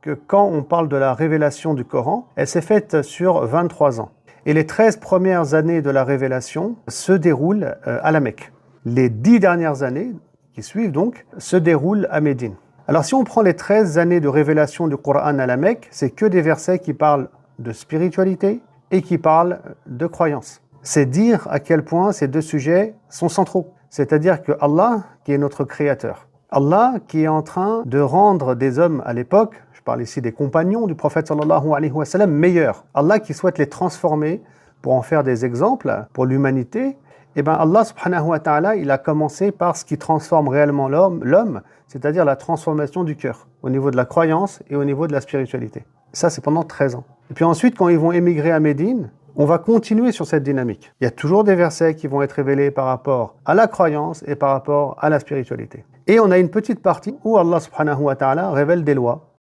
que quand on parle de la révélation du Coran, elle s'est faite sur 23 ans. Et les 13 premières années de la révélation se déroulent à la Mecque. Les 10 dernières années, qui suivent donc, se déroulent à Médine. Alors si on prend les 13 années de révélation du Coran à la Mecque, c'est que des versets qui parlent de spiritualité et qui parlent de croyance. C'est dire à quel point ces deux sujets sont centraux. C'est-à-dire que Allah, qui est notre créateur, Allah qui est en train de rendre des hommes à l'époque, je parle ici des compagnons du prophète sallallahu alayhi wa sallam, meilleurs. Allah qui souhaite les transformer pour en faire des exemples pour l'humanité. Et bien Allah subhanahu wa ta'ala, il a commencé par ce qui transforme réellement l'homme, c'est-à-dire la transformation du cœur, au niveau de la croyance et au niveau de la spiritualité. Ça, c'est pendant 13 ans. Et puis ensuite, quand ils vont émigrer à Médine, on va continuer sur cette dynamique. Il y a toujours des versets qui vont être révélés par rapport à la croyance et par rapport à la spiritualité. Et on a une petite partie où Allah subhanahu wa ta'ala révèle des lois